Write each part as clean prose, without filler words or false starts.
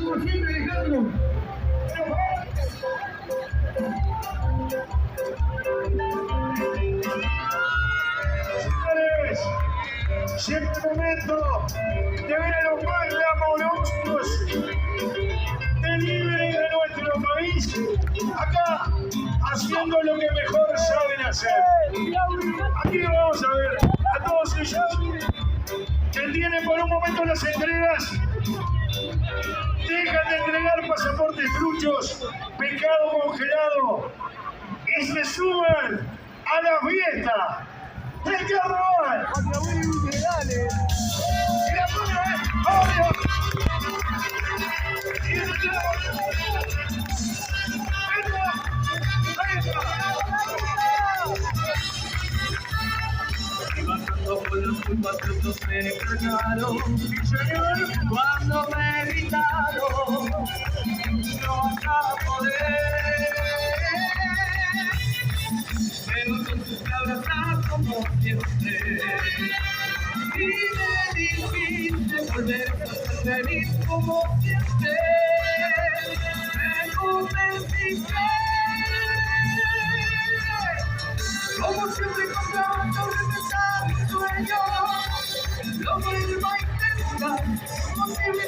como siempre, Alejandro. Señores, llega el momento de ver a los más glamorosos del libre de nuestro país, acá haciendo lo que mejor saben hacer. Aquí vamos a ver a todos ellos que tienen por un momento las entregas, dejan de entregar pasaportes truchos, pescado congelado y se suman a la fiesta del carnaval. Y la primera vez, obvio. Y el Bajando por los culpatrosos me cargaron, mi señor, cuando me gritaron, no vas a poder. Pero entonces te abrazas como siempre y me dijiste volver a ser feliz como siempre. Me convenciste. Como siempre comprando regresar mi sueño, lo vuelvo a intentar, como siempre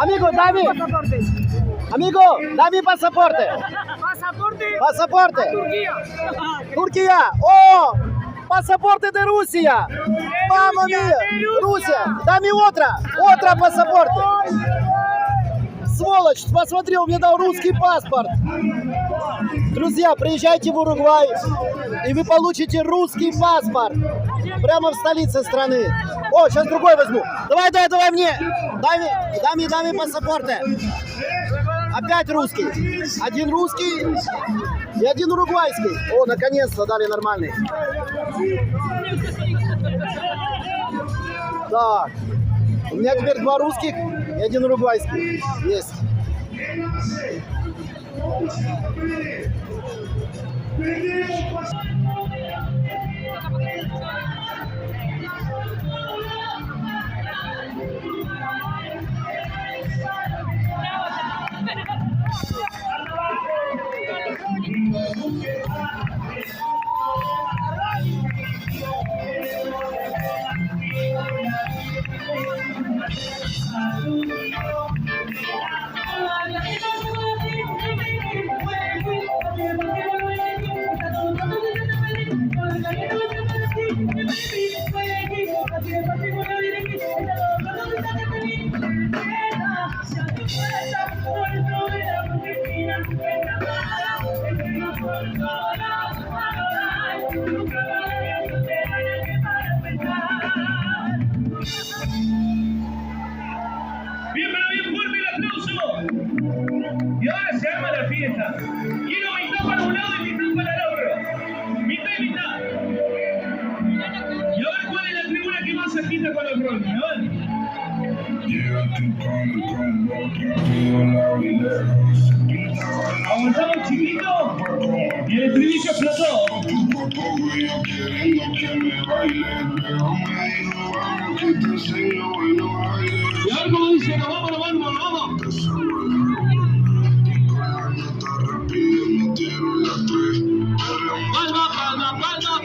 Amigo, dame. Amigo, dame pasaporte. Pasaporte. Turquía. Oh, pasaporte de Rusia. Mamma mía, Rusia. Dame otra pasaporte. Сволочь, посмотри, он мне дал русский паспорт. Друзья, приезжайте в Уругвай, и вы получите русский паспорт. Прямо в столице страны. О, сейчас другой возьму. Давай мне. Дай мне паспорты. Опять русский. Один русский и один уругвайский. О, наконец-то дали нормальный. Так. У меня теперь 2 русских и 1 уругвайский. Есть. Quiero mitad para un lado y mitad para el otro. Mitad y mitad. Y a ver cuál es la tribuna que más se agita con los roles, ¿no? Avanzamos chiquito y el estribillo explotó. Y a ver cómo dice, nos vamos.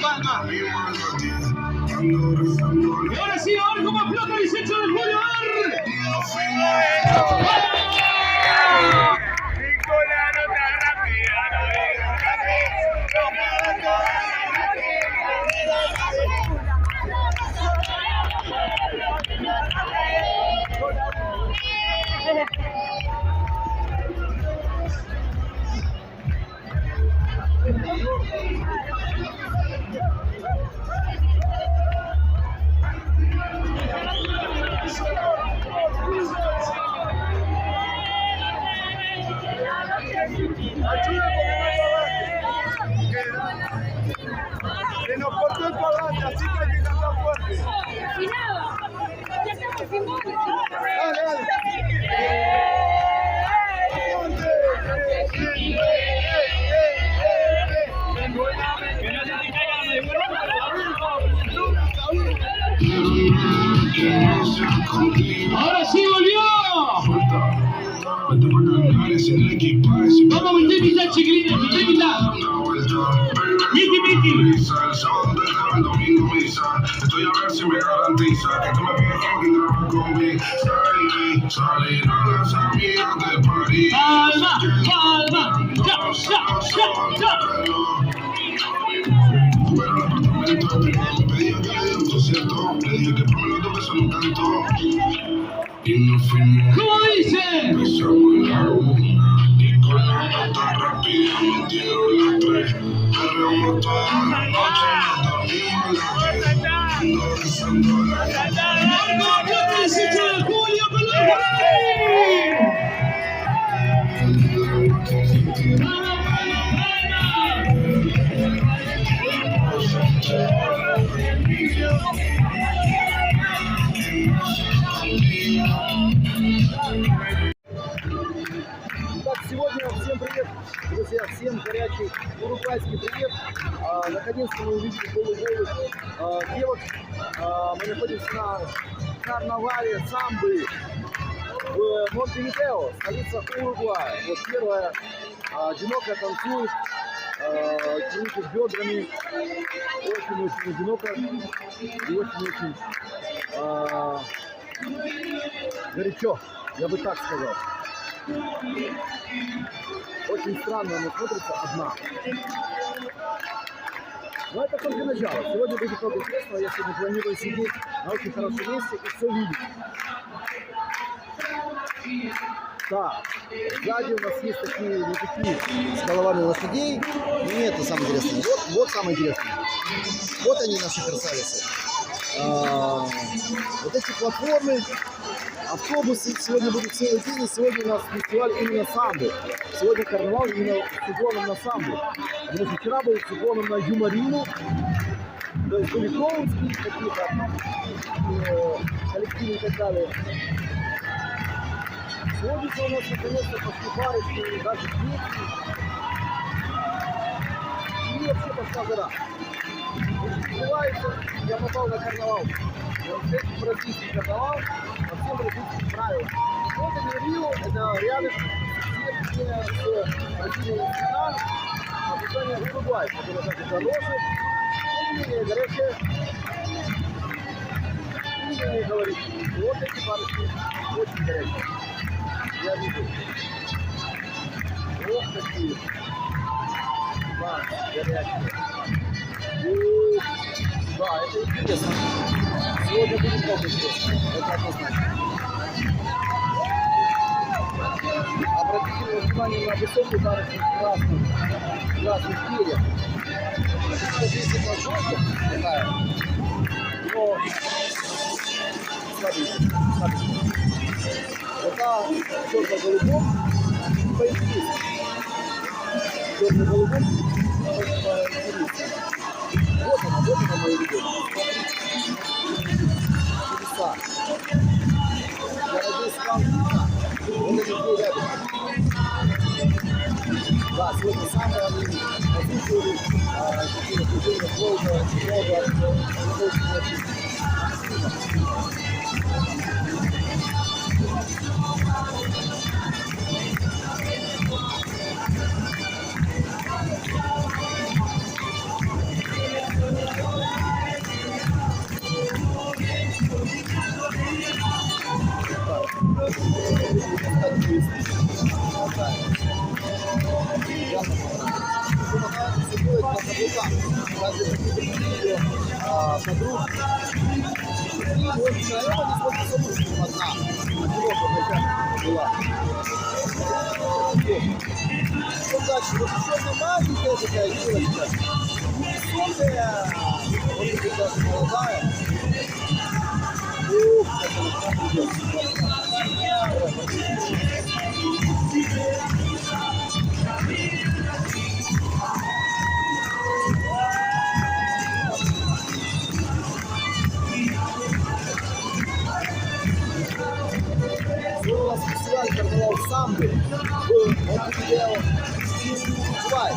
Palma. Y ahora sí, a ver cómo explota el 18 de julio. Ahora sí volvió. Vamos, mitad, chiquilines, mitad. Miki. Estoy a ver si me garantiza que tú me pides que grabas conmigo. Salir a las amigas del París. Calma. Ya. Pero el apartamento privado me pedía que le diera un concierto. Le dije que por lo menos eso no cantó. Y nos fuimos. ¿Cómo dice? Empezamos en la 1 y con la nota rápida nos dieron las 3. Corremos toda la noche, nos dormimos a las 10. Ando rezando la gata. ¡Marco, 18 de julio, pelota! Итак, сегодня всем привет, друзья, всем горячий уругвайский привет. Наконец-то мы увидели голых девок. Мы находимся на карнавале Самбы в Монтевидео, столица Уругвая. Вот первая одиноко танцует, крутит бедрами, очень-очень одиноко и очень-очень горячо, я бы так сказал. Очень странно она смотрится одна. Но это только начало. Сегодня будет много интересного. Я сегодня планирую сидеть на очень хорошем месте и все видеть. Так, сзади у нас есть такие мужики с головами лошадей. Но не это самое интересное. Вот самое интересное. Вот они, наши красавицы. Вот эти платформы, автобусы сегодня будут целый день, и сегодня у нас фестиваль именно самбы. Сегодня карнавал именно с уклоном на самбу. Потому что вчера был с уклоном на юморину, то есть были клоунские какие-то коллективы и так далее. Сегодня у нас наконец-то пошли парочки, даже дети. И вообще пошла жара. Называется, я попал на карнавал. Российский карнавал по всем российским правилам. Вот это Рио, это рядом с Бразилией страна, название Уругвай, которая также дороже, и менее горячая, и менее говорит. Вот эти парочки очень горячие. Я вижу. Вот такие. Да, горячие. Да, это интересно. Сегодня будет много интересно. Это однозначно. Обратите внимание на высокую барышню красных перьев. Это здесь это жестко такая, но слабее. Это черно-голубом и поинтереснее. Черно-голубом и поинтереснее. Вот она моя любовь. Чудеса. Я надеюсь, вам видно. Вот эти две рядом. Да, сегодня самые они послушали какие-то движения много. Подруг. И вот на это не смотрится одна. Была. Что дальше? Вот еще одна маленькая такая девочка. Высокая. Вот эта даже молодая. Ух, как она идет. фестиваль «Карнавал» Самый был Монтевидео, Уругвай.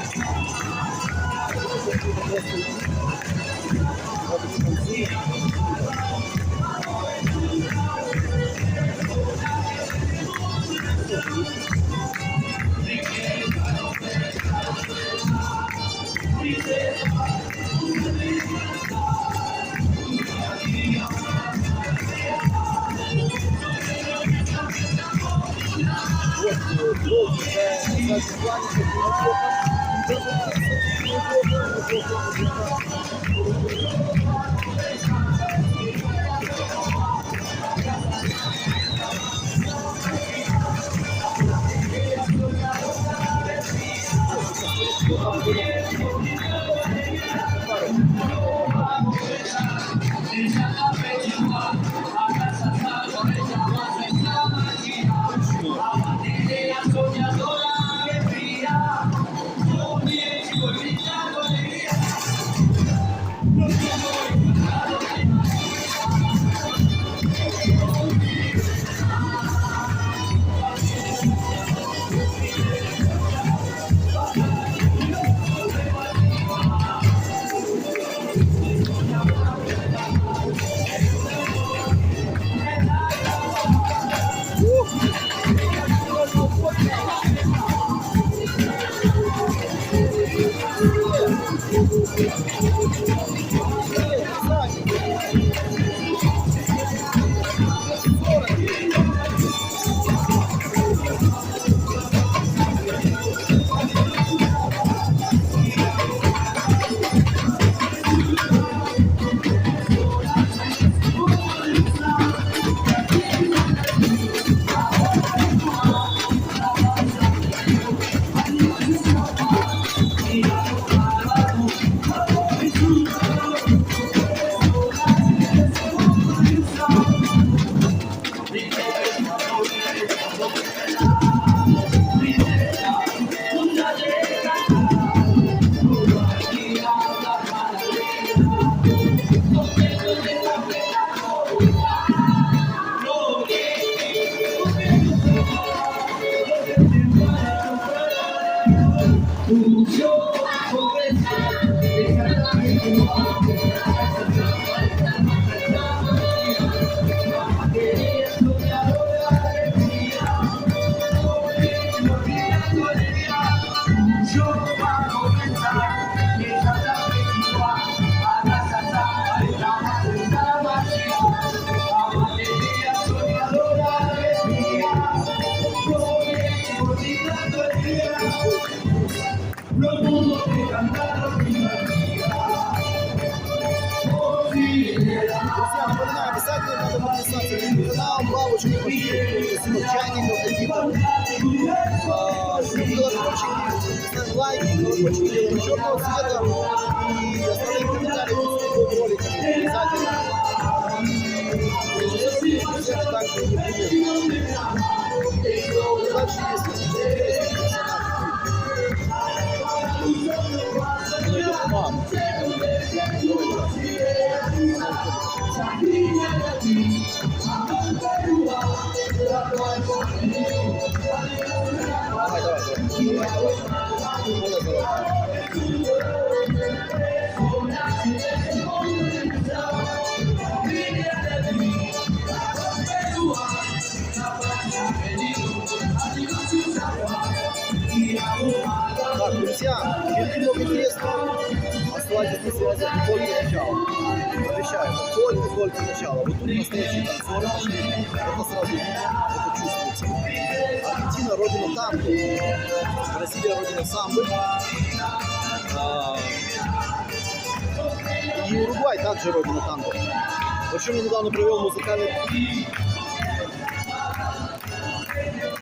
Напоминаю, обязательно надо подписаться на канал, бабушки, чайников каких-то, колокольчики, ставим лайки, колокольчики делаем черного цвета и оставляем комментарии под роликами обязательно. И также не будет. Дальше есть интересный персонаж. Он идет к вам. Так, друзья, впереди много интересного. Оставайтесь на связи, только начало. Обещаю, только начало. Вот тут настоящие танцоры пошли. Это сразу видно, это чувствуется. Аргентина — родина танго. Бразилия — родина самбы. И Уругвай также родина танго. В общем, я недавно провел музыкальный